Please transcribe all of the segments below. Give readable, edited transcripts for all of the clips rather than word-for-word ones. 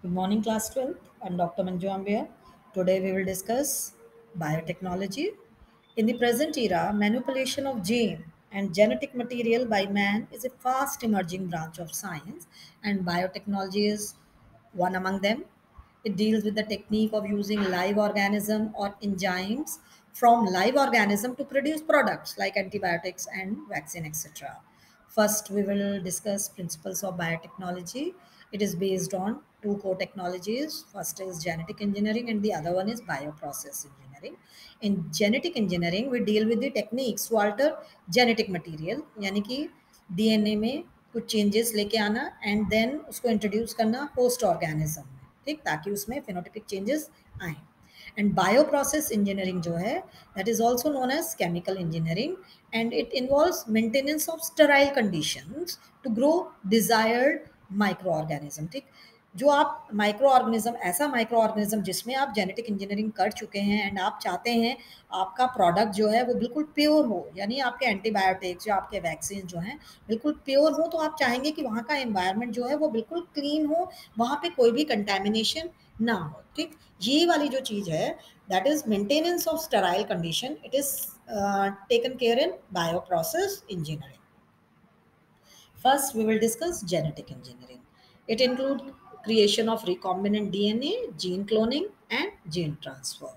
Good morning, class 12th. I'm Dr. Manju Ambia. Today we will discuss biotechnology. In the present era, manipulation of gene and genetic material by man is a fast emerging branch of science, and biotechnology is one among them. It deals with the technique of using live organism or enzymes from live organism to produce products like antibiotics and vaccine, etc. First, we will discuss principles of biotechnology. It is based on two core technologies. First is genetic engineering, and the other one is bioprocess engineering. In genetic engineering, we deal with the techniques to alter genetic material, यानी कि DNA में कुछ changes लेके आना and then उसको introduce करना host organism में, ठीक, ताकि उसमें फिनोटिपिक चेंजेस आए. एंड बायोप्रोसेस इंजीनियरिंग जो है that is also known as chemical engineering and it involves maintenance of sterile conditions to grow desired micro organism. ठीक, जो आप माइक्रो ऑर्गेनिज्म, ऐसा माइक्रो ऑर्गेनिज्म जिसमें आप जेनेटिक इंजीनियरिंग कर चुके हैं एंड आप चाहते हैं आपका प्रोडक्ट जो है वो बिल्कुल प्योर हो, यानी आपके एंटीबायोटिक्स या आपके वैक्सीन जो हैं बिल्कुल प्योर हो, तो आप चाहेंगे कि वहाँ का एनवायरनमेंट जो है वो बिल्कुल क्लीन हो, वहाँ पे कोई भी कंटेमिनेशन ना हो. ठीक, ये वाली जो चीज़ है that is maintenance of sterile condition, it is taken care in bioprocess engineering. First, we will discuss genetic engineering. It includes creation of recombinant DNA, gene cloning, and gene transfer.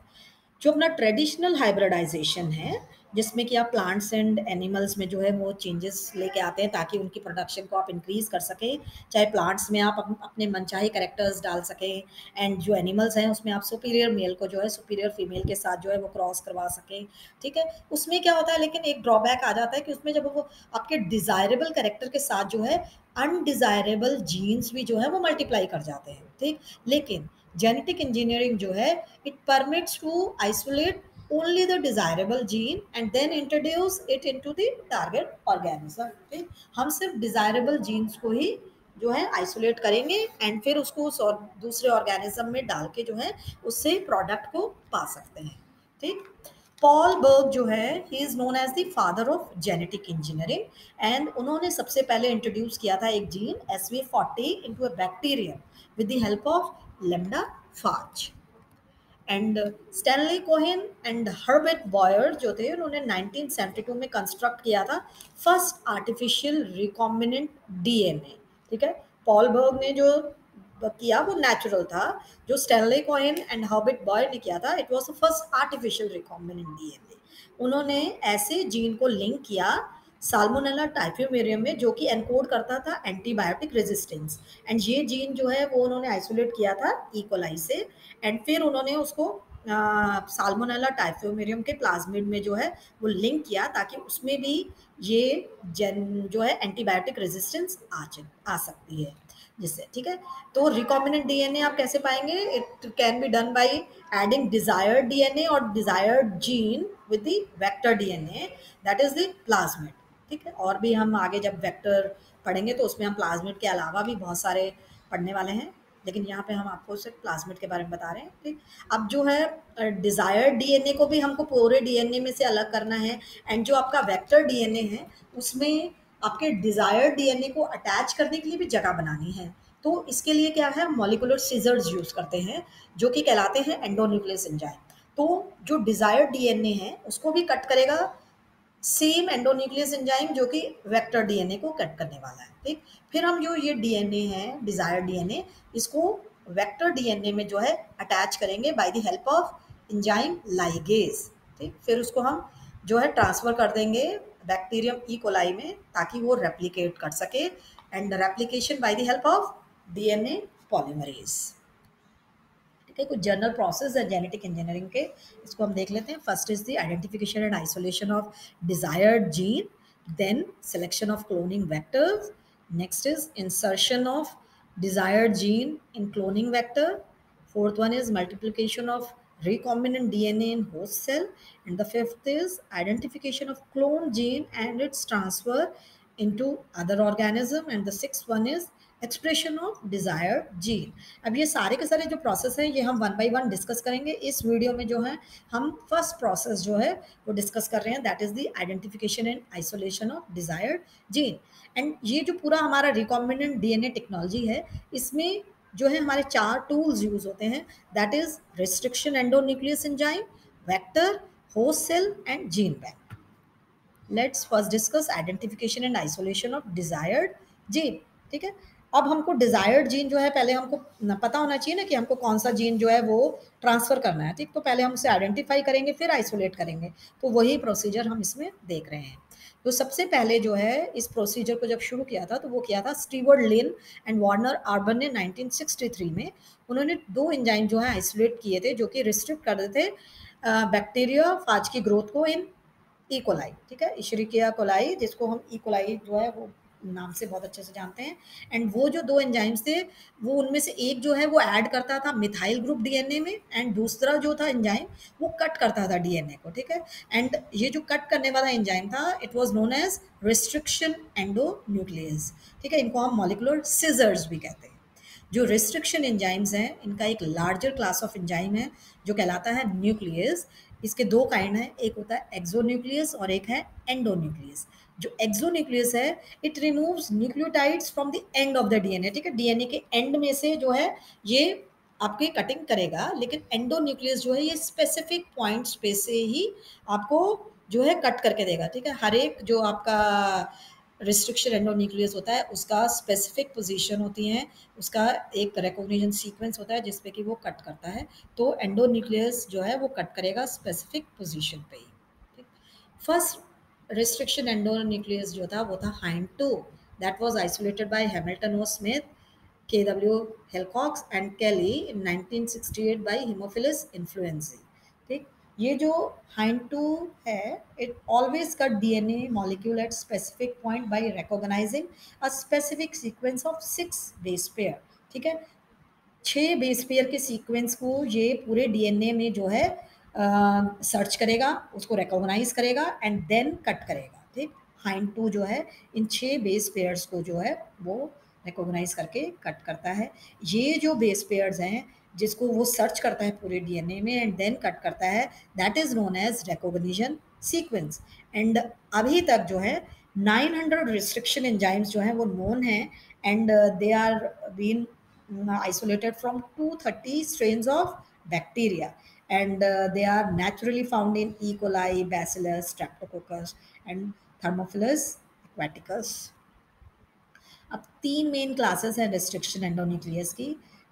जो अपना traditional hybridisation है जिसमें कि आप plants and animals में जो है वो चेंजेस लेके आते हैं ताकि उनकी प्रोडक्शन को आप इंक्रीज कर सकें. चाहे प्लांट्स में आप अपने मनचाहे करेक्टर्स डाल सकें एंड जो एनिमल्स हैं उसमें आप सुपीरियर मेल को जो है सुपीरियर फीमेल के साथ जो है वो क्रॉस करवा सकें. ठीक है, उसमें क्या होता है, लेकिन एक ड्रॉबैक आ जाता है कि उसमें जब वो आपके डिजायरेबल करेक्टर के साथ जो है अनडिजायरेबल जीन्स भी जो है वो मल्टीप्लाई कर जाते हैं. ठीक, लेकिन जेनेटिक इंजीनियरिंग जो है it permits to isolate only the desirable gene and then introduce it into the target organism. ठीक, हम सिर्फ डिजायरेबल जीन्स को ही जो है आइसोलेट करेंगे एंड फिर उसको उस और दूसरे ऑर्गेनिज्म में डाल के जो है उससे प्रोडक्ट को पा सकते हैं. ठीक, पॉल बर्ग जो है he is known as the father of genetic engineering and उन्होंने सबसे पहले इंट्रोड्यूस किया था एक gene SV40 into a bacterium with the help of lambda phage. And Stanley Cohen and Herbert Boyer जो थे उन्होंने 1972 में कंस्ट्रक्ट किया था फर्स्ट आर्टिफिशियल रिकॉम्बिनेंट डीएनए. ठीक है, पॉल बर्ग ने जो किया वो नेचुरल था, जो Stanley Cohen and Herbert Boyer ने किया था it was the first artificial recombinant DNA. उन्होंने ऐसे जीन को लिंक किया साल्मोनेला टाइफियोमेरियम में जो कि एनकोड करता था एंटीबायोटिक रेजिस्टेंस, एंड ये जीन जो है वो उन्होंने आइसोलेट किया था इकोलाई से एंड फिर उन्होंने उसको साल्मोनेला टाइफियोमेरियम के प्लाज्मिड में जो है वो लिंक किया ताकि उसमें भी ये जन जो है एंटीबायोटिक रेजिस्टेंस आ सकती है जिससे. ठीक है, तो रिकॉम्बिनेंट डीएनए आप कैसे पाएंगे, it can be done by adding desired DNA और desired gene with the vector DNA that is the plasmid. ठीक है, और भी हम आगे जब वेक्टर पढ़ेंगे तो उसमें हम प्लाज्मिड के अलावा भी बहुत सारे पढ़ने वाले हैं, लेकिन यहाँ पे हम आपको सिर्फ प्लाज्मिड के बारे में बता रहे हैं. ठीक, अब जो है डिजायर्ड डीएनए को भी हमको पूरे डीएनए में से अलग करना है एंड जो आपका वेक्टर डीएनए है उसमें आपके डिजायर्ड डीएनए को अटैच करने के लिए भी जगह बनानी है. तो इसके लिए क्या है, मॉलिकुलर सीजर्स यूज करते हैं जो कि कहलाते हैं एंडोन्यूक्लियस एंजाइम. तो जो डिजायर्ड डीएनए है उसको भी कट करेगा सेम एंडोन्यूक्लियस एंजाइम जो कि वेक्टर डीएनए को कट करने वाला है. ठीक, फिर हम जो ये डीएनए है डिजायर्ड डीएनए इसको वेक्टर डीएनए में जो है अटैच करेंगे bye the help of enzyme ligase. ठीक, फिर उसको हम जो है ट्रांसफर कर देंगे बैक्टीरियम ई कोलाई में ताकि वो रेप्लिकेट कर सके and replication by the help of DNA polymerase. ठीक है, कुछ जनरल प्रोसेस है जेनेटिक इंजीनियरिंग के, इसको हम देख लेते हैं. First is the identification and isolation of desired gene, then selection of cloning vectors, next is insertion of desired gene in cloning vector, fourth one is multiplication of recombinant DNA in host cell, and the fifth is identification of clone gene and its transfer into other organism, and the sixth one is expression of desired gene. अब ये सारे के सारे जो process हैं ये हम one by one discuss करेंगे इस वीडियो में. जो है हम फर्स्ट प्रोसेस जो है वो डिस्कस कर रहे हैं that is the identification and isolation of desired gene. And ये जो पूरा हमारा रिकॉम्बिनेंट डीएनए टेक्नोलॉजी है इसमें जो है हमारे 4 टूल्स यूज़ होते हैं, that is restriction endonuclease enzyme, vector, host cell and gene bank. Let's first discuss identification and isolation of desired gene. ठीक है, अब हमको डिजायर्ड जीन जो है पहले हमको पता होना चाहिए ना कि हमको कौन सा जीन जो है वो ट्रांसफर करना है। ठीक, तो पहले हम उसे आइडेंटिफाई करेंगे फिर आइसोलेट करेंगे, तो वही प्रोसीजर हम इसमें देख रहे हैं। तो सबसे पहले जो है इस प्रोसीजर को जब शुरू किया था तो वो किया था Stewart Linn and Werner Arber ने 1963 में। उन्होंने 2 एंजाइम जो है आइसोलेट किए थे जो कि रिस्ट्रिक्ट कर देते बैक्टीरिया फाज की ग्रोथ को इन इकोलाई। ठीक है, इशरिकिया कोलाई, जिसको हम इकोलाई जो है वो नाम से बहुत अच्छे से जानते हैं। एंड वो जो 2 एंजाइम्स थे, वो उनमें से एक जो है वो ऐड करता था मिथाइल ग्रुप डीएनए में, एंड दूसरा जो था एंजाइम वो कट करता था डीएनए को। ठीक है, एंड ये जो कट करने वाला एंजाइम था, it was known as restriction endonuclease. ठीक है, इनको हम मॉलिक्यूलर सिजर्स भी कहते हैं। जो रिस्ट्रिक्शन एंजाइम्स हैं, इनका एक लार्जर क्लास ऑफ एंजाइम है जो कहलाता है न्यूक्लियस। इसके 2 काइंड हैं, एक होता है एक्सोन्यूक्लियस और एक है एंडोन्यूक्लियस। जो एक्सोन्यूक्लियस है, it removes nucleotides from the end of the DNA. ठीक है, डीएनए के एंड में से जो है ये आपकी कटिंग करेगा, लेकिन एंडोन्यूक्लियस जो है ये स्पेसिफिक पॉइंट्स पे से ही आपको जो है कट करके देगा। ठीक है, हर एक जो आपका रिस्ट्रिक्शन एंडोन्यूक्लियस होता है उसका स्पेसिफिक पोजीशन होती है, उसका एक रिकॉग्निशन सीक्वेंस होता है जिसपे कि वो कट करता है। तो एंडोन्यूक्लियस जो है वो कट करेगा स्पेसिफिक पोजीशन पे ही। फर्स्ट रिस्ट्रिक्शन एंडोन्यूक्लियस जो था वो था Hind two, that was isolated by Hamilton O Smith, KW Hilcox and Kelly in 1968 by Haemophilus influenzae। ठीक, ये जो hind two है, it always cut DNA molecule at specific point by recognizing a specific sequence of 6 base pair। ठीक है, 6 base pair के sequence को ये पूरे डीएनए में जो है सर्च करेगा, उसको रिकॉग्नाइज करेगा एंड देन कट करेगा। ठीक, हाइंड टू जो है इन 6 बेस पेयर्स को जो है वो रिकॉग्नाइज करके कट करता है। ये जो बेस पेयर्स हैं जिसको वो सर्च करता है पूरे डीएनए में एंड देन कट करता है, that is known as recognition sequence. And अभी तक जो है 900 रिस्ट्रिक्शन एंजाइम्स जो हैं वो नोन है, and they are been isolated from 230 strains of bacteria, and they are naturally found in E. coli, Bacillus, Streptococcus and Thermophilus aquaticus। अब 3 main classes हैं रिस्ट्रिक्शन एंडोन्यूक्लियस की।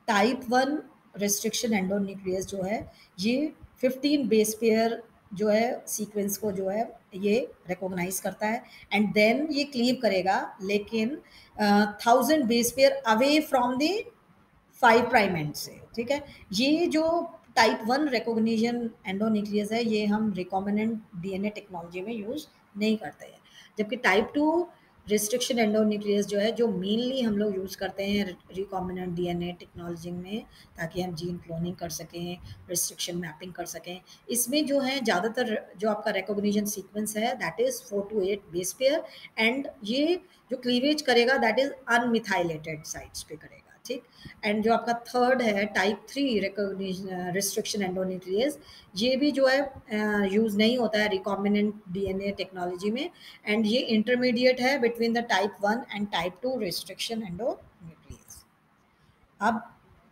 टाइप 1 रिस्ट्रिक्शन एंडोन्यूक्लियस जो है ये 15 बेस पेयर जो है sequence को जो है ये रिकॉग्नाइज करता है एंड देन ये क्लीव करेगा, लेकिन 1000 base pair away from the 5 prime and से। ठीक है, ये जो टाइप 1 रिकॉग्निशन एंडोन्यूक्लियस है ये हम रिकॉम्बिनेंट डीएनए टेक्नोलॉजी में यूज़ नहीं करते हैं, जबकि टाइप 2 रिस्ट्रिक्शन एंडोन्यूक्लियस जो है जो मेनली हम लोग यूज़ करते हैं रिकॉम्बिनेंट डीएनए टेक्नोलॉजी में, ताकि हम जीन क्लोनिंग कर सकें, रिस्ट्रिक्शन मैपिंग कर सकें। इसमें जो है ज़्यादातर जो आपका रिकॉग्निशन सीक्वेंस है that is 4 to 8 base pair, and ये जो क्लीवेज करेगा दैट इज़ अनमिथाइलेटेड साइट्स पे करेगा। ठीक, एंड जो आपका थर्ड है टाइप 3 रिकॉग्निशन रिस्ट्रिक्शन एंडोन्यूक्लियस, ये भी जो है यूज़ नहीं होता है रिकॉम्बिनेंट डीएनए टेक्नोलॉजी में, एंड ये इंटरमीडिएट है between the type 1 and type 2 restriction endonuclease. अब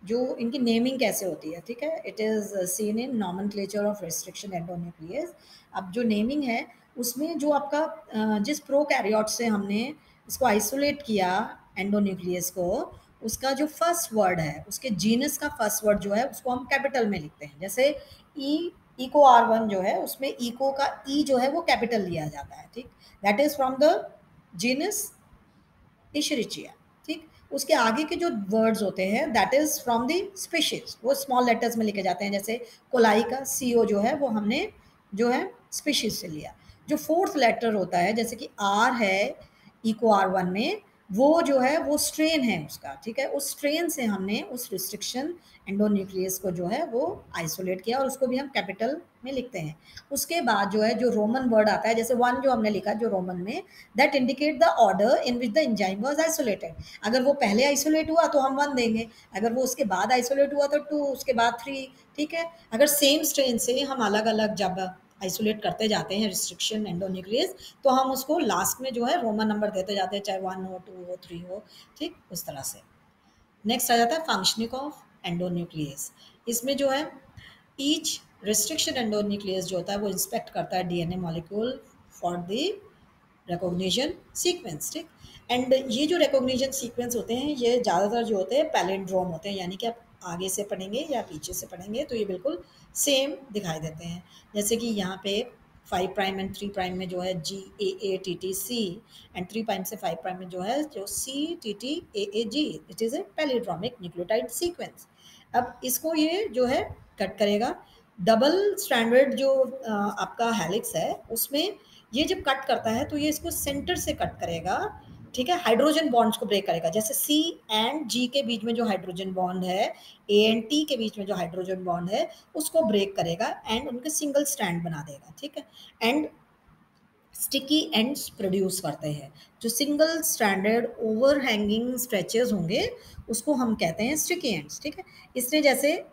जो इनकी नेमिंग कैसे होती है, ठीक है, it is seen in nomenclature of restriction endonuclease. अब जो नेमिंग है उसमें जो आपका जिस प्रोकैरियोट से हमने इसको आइसोलेट किया एंडोन्यूक्लियस को, उसका जो फर्स्ट वर्ड है उसके जीनस का फर्स्ट वर्ड जो है उसको हम कैपिटल में लिखते हैं। जैसे ई, इको R1 जो है उसमें इको का ई जो है वो कैपिटल लिया जाता है। ठीक, that is from the genus Escherichia. ठीक, उसके आगे के जो वर्ड्स होते हैं that is from the species, वो स्मॉल लेटर्स में लिखे जाते हैं। जैसे कोलाई का सीओ जो है वो हमने जो है स्पीशीज से लिया। जो फोर्थ लेटर होता है जैसे कि आर है इको R1 में, वो जो है वो स्ट्रेन है उसका। ठीक है, उस स्ट्रेन से हमने उस रिस्ट्रिक्शन एंडोन्यूक्लियस को जो है वो आइसोलेट किया और उसको भी हम कैपिटल में लिखते हैं। उसके बाद जो है जो रोमन वर्ड आता है, जैसे 1 जो हमने लिखा जो रोमन में, that indicate the order in which the enzyme was isolated. अगर वो पहले आइसोलेट हुआ तो हम 1 देंगे, अगर वो उसके बाद आइसोलेट हुआ तो 2, उसके बाद 3। ठीक है, अगर सेम स्ट्रेन से हम अलग अलग जब आइसोलेट करते जाते हैं रिस्ट्रिक्शन एंडोन्यूक्लियस, तो हम उसको लास्ट में जो है रोमन नंबर देते जाते हैं, चाहे 1 हो, 2 हो, 3 हो। ठीक, उस तरह से। नेक्स्ट आ जाता है फंक्शनिंग ऑफ एंडोन्यूक्लियस। इसमें जो है ईच रिस्ट्रिक्शन एंडोन्यूक्लियस जो होता है वो इंस्पेक्ट करता है DNA molecule for the recognition sequence, ठीक। एंड ये जो रिकॉग्निशन सीक्वेंस होते हैं ये ज़्यादातर जो होते हैं पैलिंड्रोम होते हैं, यानी कि आप आगे से पढ़ेंगे या पीछे से पढ़ेंगे तो ये बिल्कुल सेम दिखाई देते हैं। जैसे कि यहाँ पे 5 प्राइम एंड 3 प्राइम में जो है GAATTC एंड 3 प्राइम से 5 प्राइम में जो है जो CTTAAG, it is a palindromic nucleotide sequence. अब इसको ये जो है कट करेगा। डबल स्टैंडर्ड जो आपका हेलिक्स है उसमें ये जब कट करता है तो ये इसको सेंटर से कट करेगा, ठीक है। हाइड्रोजन बॉन्ड्स को ब्रेक करेगा, जैसे C एंड G के बीच में जो हाइड्रोजन बॉन्ड है, A एंड T के बीच में जो हाइड्रोजन बॉन्ड है उसको ब्रेक करेगा एंड उनके सिंगल स्ट्रैंड बना देगा, ठीक है। एंड स्टिकी एंड्स प्रोड्यूस करते हैं। जो सिंगल स्ट्रैंडेड ओवरहैंगिंग स्ट्रेचेस होंगे उसको हम कहते हैं स्टिकी एंड्स, ठीक है। इसने जैसे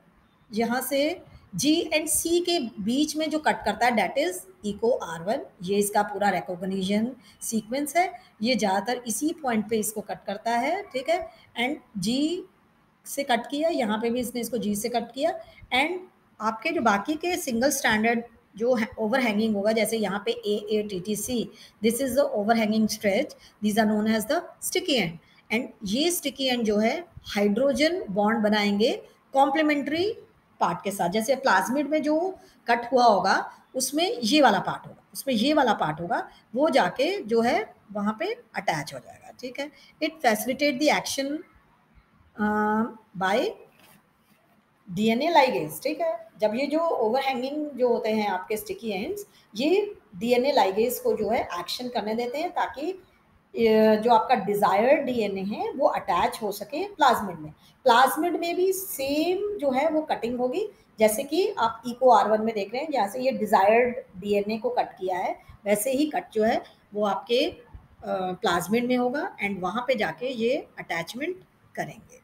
यहाँ से G एंड C के बीच में जो कट करता है दैट इज इको R1, ये इसका पूरा रिकॉग्निशन सीक्वेंस है। ये ज़्यादातर इसी पॉइंट पे इसको कट करता है, ठीक है। एंड G से कट किया, यहाँ पे भी इसने इसको G से कट किया। एंड आपके जो बाकी के सिंगल स्टैंडर्ड जो ओवर हैंगिंग होगा, जैसे यहाँ पे AATTC, this is the overhanging stretch, these are known as the sticky end. And ये स्टिकी एंड जो है हाइड्रोजन बॉन्ड बनाएंगे कॉम्प्लीमेंट्री पार्ट के साथ। जैसे प्लाज्मिड में जो कट हुआ होगा उसमें ये वाला पार्ट होगा, उसमें ये वाला पार्ट होगा, वो जाके जो है वहाँ पे अटैच हो जाएगा, ठीक है। It facilitate the action by DNA ligase, ठीक है। जब ये जो ओवरहैंगिंग जो होते हैं आपके स्टिकी एंड्स, ये डीएनए लाइगेज को जो है एक्शन करने देते हैं ताकि जो आपका डिजायर्ड डीएनए है वो अटैच हो सके प्लाज्मिड में। प्लाज्मिड में भी सेम जो है वो कटिंग होगी, जैसे कि आप इको R1 में देख रहे हैं, जहाँ से ये डिजायर्ड डीएनए को कट किया है वैसे ही कट जो है वो आपके प्लाज्मिड में होगा एंड वहाँ पे जाके ये अटैचमेंट करेंगे,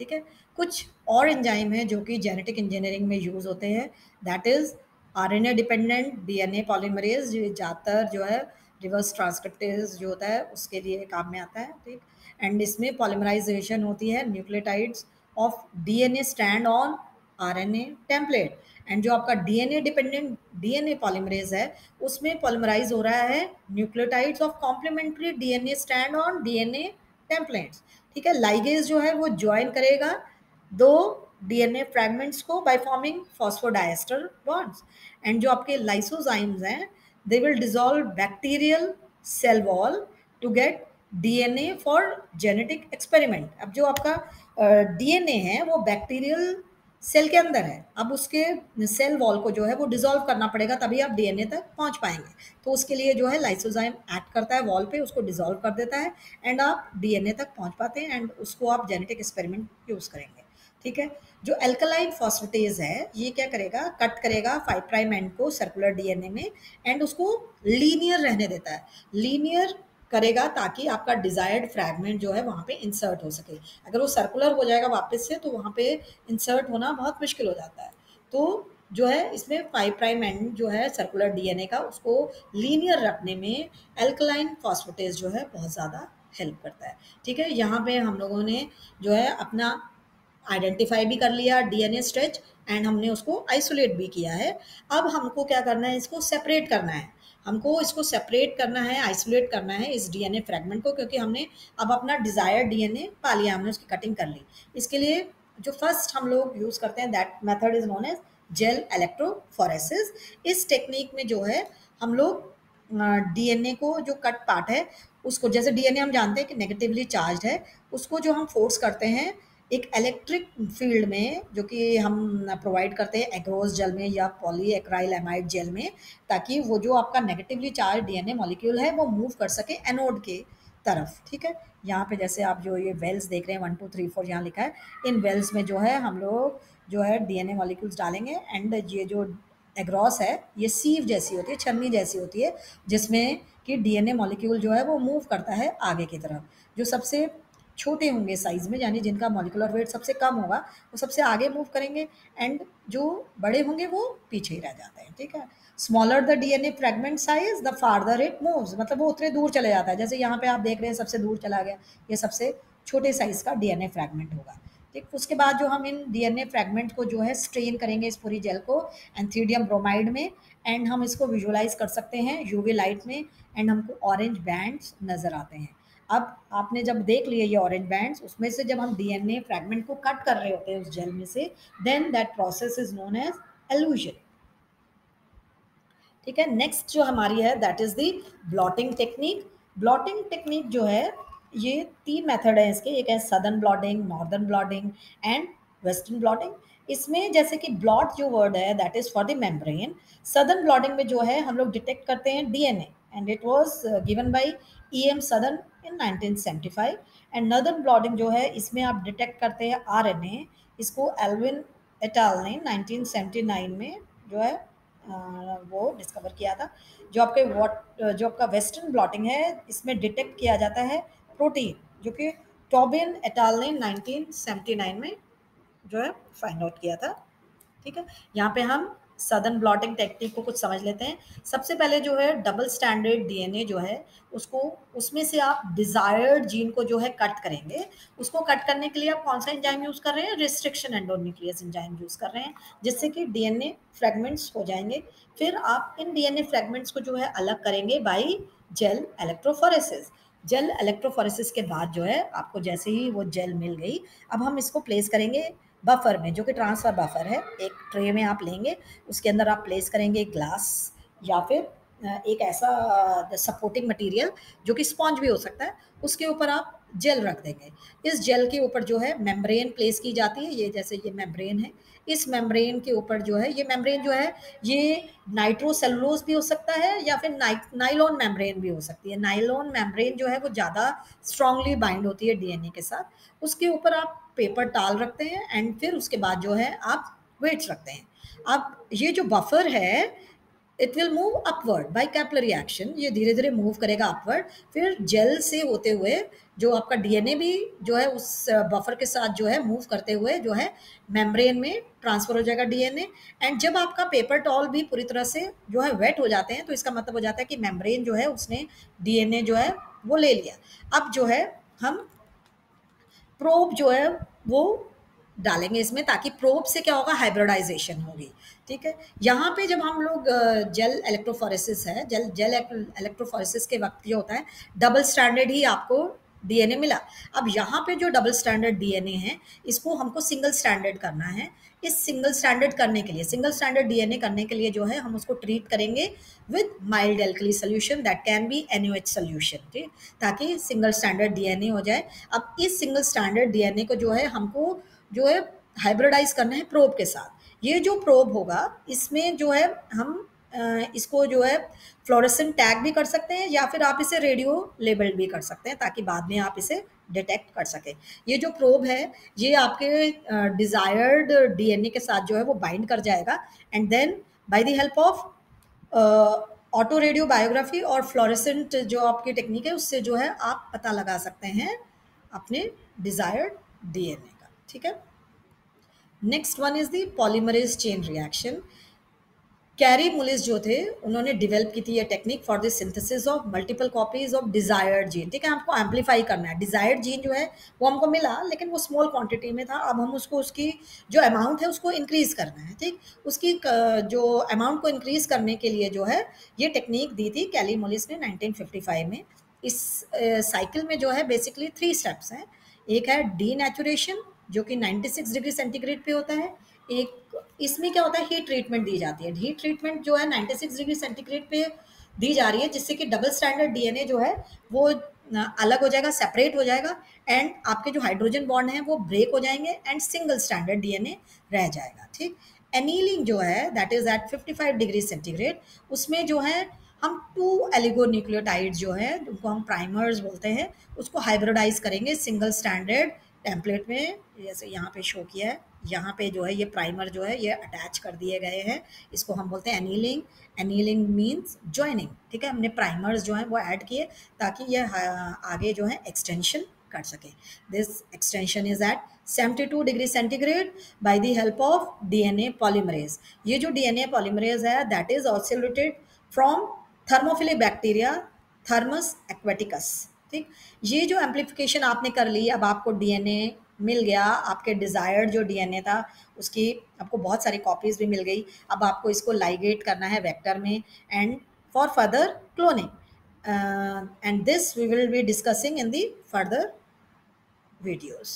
ठीक है। कुछ और एंजाइम है जो कि जेनेटिक इंजीनियरिंग में यूज होते हैं, that is RNA dependent DNA polymerase, ये ज़्यादातर जो है रिवर्स ट्रांसक्रिप्टेज जो होता है उसके लिए काम में आता है, ठीक। एंड इसमें पॉलीमराइजेशन होती है nucleotides of DNA stand on RNA template. And जो आपका डीएनए डिपेंडेंट डीएनए पॉलीमरेज है उसमें पॉलीमराइज हो रहा है nucleotides of complementary DNA stand on DNA templates, ठीक है। लाइगेज जो है वो ज्वाइन करेगा दो डीएनए फ्रैगमेंट्स को by forming phosphodiester bonds. And जो आपके लाइसोजाइम्स हैं they will dissolve bacterial cell wall to get DNA for genetic experiment. अब जो आपका डीएनए है वो बैक्टीरियल सेल के अंदर है, अब उसके सेल वॉल को जो है वो डिसॉल्व करना पड़ेगा तभी आप डीएनए तक पहुंच पाएंगे। तो उसके लिए जो है लाइसोजाइम एक्ट करता है वॉल पे, उसको डिसॉल्व कर देता है एंड आप डीएनए तक पहुंच पाते हैं एंड उसको आप जेनेटिक एक्सपेरिमेंट यूज करेंगे, ठीक है। जो एल्कलाइन फॉस्फेटेज है ये क्या करेगा, कट करेगा 5 प्राइम एंड को सर्कुलर डीएनए में एंड उसको लीनियर रहने देता है। लीनियर करेगा ताकि आपका डिजायर्ड फ्रैगमेंट जो है वहाँ पे इंसर्ट हो सके। अगर वो सर्कुलर हो जाएगा वापस से तो वहाँ पे इंसर्ट होना बहुत मुश्किल हो जाता है। तो जो है इसमें 5 प्राइम एंड जो है सर्कुलर डीएनए का उसको लीनियर रखने में एल्कलाइन फॉस्फेटेज जो है बहुत ज़्यादा हेल्प करता है, ठीक है। यहाँ पे हम लोगों ने जो है अपना आइडेंटिफाई भी कर लिया डीएनए स्ट्रेच एंड हमने उसको आइसोलेट भी किया है। अब हमको क्या करना है, इसको सेपरेट करना है। हमको इसको सेपरेट करना है, आइसोलेट करना है इस डीएनए फ्रेगमेंट को, क्योंकि हमने अब अपना डिजायर्ड डीएनए पा लिया, हमने उसकी कटिंग कर ली। इसके लिए जो फर्स्ट हम लोग यूज करते हैं that method is known as gel electrophoresis. इस टेक्निक में जो है हम लोग डीएनए को जो कट पार्ट है उसको, जैसे डीएनए हम जानते हैं कि नेगेटिवली चार्ज है, उसको जो हम फोर्स करते हैं एक इलेक्ट्रिक फील्ड में जो कि हम प्रोवाइड करते हैं एग्रोस जेल में या पॉली एक्राइल एमाइड जेल में, ताकि वो जो आपका नेगेटिवली चार्ज डीएनए मॉलिक्यूल है वो मूव कर सके एनोड के तरफ, ठीक है। यहाँ पे जैसे आप जो ये वेल्स देख रहे हैं 1 2 3 4 यहाँ लिखा है, इन वेल्स में जो है हम लोग जो है डीएनए मॉलिक्यूल्स डालेंगे एंड ये जो एग्रॉस है ये सीव जैसी होती है, छन्नी जैसी होती है, जिसमें कि डीएनए मॉलिक्यूल जो है वो मूव करता है आगे की तरफ। जो सबसे छोटे होंगे साइज में, यानी जिनका मॉलिकुलर वेट सबसे कम होगा वो सबसे आगे मूव करेंगे एंड जो बड़े होंगे वो पीछे ही रह जाते हैं, ठीक है। Smaller the DNA fragment size the farther it moves, मतलब वो उतने दूर चले जाता है। जैसे यहाँ पे आप देख रहे हैं सबसे दूर चला गया, ये सबसे छोटे साइज का डीएनए फ्रैगमेंट होगा। ठीक, उसके बाद जो हम इन डीएनए फ्रैगमेंट को जो है स्ट्रेन करेंगे इस पूरी जेल को एंथ्रीडियम ब्रोमाइड में, एंड हम इसको विजुअलाइज कर सकते हैं यूवी लाइट में, एंड हमको ऑरेंज बैंड्स नजर आते हैं। अब आपने जब देख लिए ये ऑरेंज बैंड्स, उसमें से जब हम डीएनए फ्रैगमेंट को कट कर रहे होते हैं उस जेल में से, then that process is known as elution. ठीक है, नेक्स्ट जो हमारी है that is the blotting technique. Blotting technique जो है, ये तीन मेथड है इसके, एक है southern blotting, northern blotting and western blotting. इसमें जैसे कि ब्लॉट जो वर्ड है that is for the membrane. Southern blotting में जो है हम लोग डिटेक्ट करते हैं DNA, and it was given by E M southern in 1975। And northern blotting जो है, इसमें आप डिटेक्ट करते हैं आरएनए, इसको एल्विन एटाल ने 1979 में जो है वो डिस्कवर किया था। जो आपके जो आपका वेस्टर्न ब्लॉटिंग है, इसमें डिटेक्ट किया जाता है प्रोटीन, जो कि टॉबिन एटाल ने 1979 में जो है फाइंड आउट किया था। ठीक है, यहाँ पे हम सदर्न ब्लॉटिंग टेक्निक को कुछ समझ लेते हैं। सबसे पहले जो है डबल स्टैंडर्ड डीएनए जो है, उसको उसमें से आप डिजायर्ड जीन को जो है कट करेंगे। उसको कट करने के लिए आप कौन सा एंजाइम यूज कर रहे हैं? रिस्ट्रिक्शन एंडोन्यूक्लियस एंजाइम यूज कर रहे हैं, जिससे कि डीएनए फ्रेगमेंट्स हो जाएंगे। फिर आप इन डीएनए फ्रेगमेंट्स को जो है अलग करेंगे by gel electrophoresis. Gel electrophoresis के बाद जो है आपको जैसे ही वो जेल मिल गई, अब हम इसको प्लेस करेंगे बफर में, जो कि ट्रांसफर बफर है। एक ट्रे में आप लेंगे, उसके अंदर आप प्लेस करेंगे ग्लास या फिर एक ऐसा सपोर्टिंग मटेरियल जो कि स्पॉन्ज भी हो सकता है, उसके ऊपर आप जेल रख देंगे। इस जेल के ऊपर जो है मेम्ब्रेन प्लेस की जाती है। ये जैसे ये मेम्ब्रेन है, इस मेम्ब्रेन के ऊपर जो है, ये मेम्ब्रेन जो है ये नाइट्रोसेलुलोज भी हो सकता है या फिर नाइलॉन मेम्ब्रेन भी हो सकती है। नाइलॉन मेम्ब्रेन जो है वो ज़्यादा स्ट्रांगली बाइंड होती है डीएनए के साथ। उसके ऊपर आप पेपर टाल रखते हैं, एंड फिर उसके बाद जो है आप वेट्स रखते हैं। अब ये जो बफर है, it will move upward bye capillary action, ये धीरे धीरे मूव करेगा अपवर्ड। फिर जेल से होते हुए जो आपका डीएनए भी जो है उस बफर के साथ जो है मूव करते हुए जो है मेम्ब्रेन में ट्रांसफर हो जाएगा डीएनए। एंड जब आपका पेपर टॉल भी पूरी तरह से जो है वेट हो जाते हैं, तो इसका मतलब हो जाता है कि मेम्ब्रेन जो है उसने डीएनए जो है वो ले लिया। अब जो है हम प्रोब जो है वो डालेंगे इसमें, ताकि प्रोब से क्या होगा? हाइब्रिडाइजेशन होगी। ठीक है, यहाँ पे जब हम लोग जेल इलेक्ट्रोफोरेसिस है, जेल जेल इलेक्ट्रोफोरेसिस के वक्त ये होता है डबल स्टैंडर्ड ही आपको डीएनए मिला। अब यहाँ पे जो डबल स्टैंडर्ड डीएनए है, इसको हमको सिंगल स्टैंडर्ड करना है। इस सिंगल स्टैंडर्ड करने के लिए, सिंगल स्टैंडर्ड डीएनए करने के लिए जो है हम उसको ट्रीट करेंगे with mild alkali solution that can be NaOH solution, ठीक, ताकि सिंगल स्टैंडर्ड डीएनए हो जाए। अब इस सिंगल स्टैंडर्ड डीएनए को जो है हमको जो है हाइब्रिडाइज करना है प्रोब के साथ। ये जो प्रोब होगा, इसमें जो है हम इसको जो है फ्लोरेसेंट टैग भी कर सकते हैं, या फिर आप इसे रेडियो लेबल्ड भी कर सकते हैं, ताकि बाद में आप इसे डिटेक्ट कर सकें। ये जो प्रोब है, ये आपके डिजायर्ड डीएनए के साथ जो है वो बाइंड कर जाएगा, and then by the help of autoradiography और फ्लोरेसेंट जो आपकी टेक्निक है, उससे जो है आप पता लगा सकते हैं अपने डिजायर्ड डीएनए का। ठीक है, next one is the polymerase chain reaction. Carry मुलिस जो थे, उन्होंने डेवलप की थी ये technique for the synthesis of multiple copies of desired gene. ठीक है, हमको एम्पलीफाई करना है। डिजायर्ड जीन जो है वो हमको मिला, लेकिन वो स्मॉल क्वांटिटी में था। अब हम उसको, उसकी जो अमाउंट है उसको इंक्रीज करना है। ठीक, उसकी जो अमाउंट को इंक्रीज करने के लिए जो है ये टेक्निक दी थी कैली मुलिस ने 1955 में। इस साइकिल में जो है बेसिकली 3 स्टेप्स हैं। एक है डीनेचुरेशन, जो कि 96 डिग्री सेंटीग्रेड पे होता है। एक इसमें क्या होता है, हीट ट्रीटमेंट दी जाती है। हीट ट्रीटमेंट जो है 96 डिग्री सेंटीग्रेड पे दी जा रही है, जिससे कि डबल स्टैंडर्ड डीएनए जो है वो अलग हो जाएगा, सेपरेट हो जाएगा, एंड आपके जो हाइड्रोजन बॉन्ड हैं वो ब्रेक हो जाएंगे, एंड सिंगल स्टैंडर्ड डीएनए रह जाएगा। ठीक, एनीलिंग जो है that is at 55 degree centigrade, उसमें जो है हम 2 एलिगोन्यूक्लियोटाइड जो है, उनको हम प्राइमर्स बोलते हैं, उसको हाइब्रिडाइज करेंगे सिंगल स्टैंडर्ड टेम्पलेट में। जैसे यहाँ पे शो किया है, यहाँ पे जो है ये प्राइमर जो है ये अटैच कर दिए गए हैं। इसको हम बोलते हैं एनीलिंग। Annealing means joining. ठीक है, हमने प्राइमर्स जो हैं वो ऐड किए ताकि ये आगे जो है एक्सटेंशन कर सके। This extension is at 72 degree centigrade by the help of DNA polymerase. ये जो डीएनए पॉलीमरेज है that is oscillated from thermophilic bacteria Thermus aquaticus. ठीक। ये जो एम्प्लीफिकेशन आपने कर ली, अब आपको डीएनए मिल गया, आपके डिजायर्ड जो डीएनए था उसकी आपको बहुत सारी कॉपीज भी मिल गई। अब आपको इसको लाइगेट करना है वेक्टर में and for further cloning, and this we will be discussing in the further videos.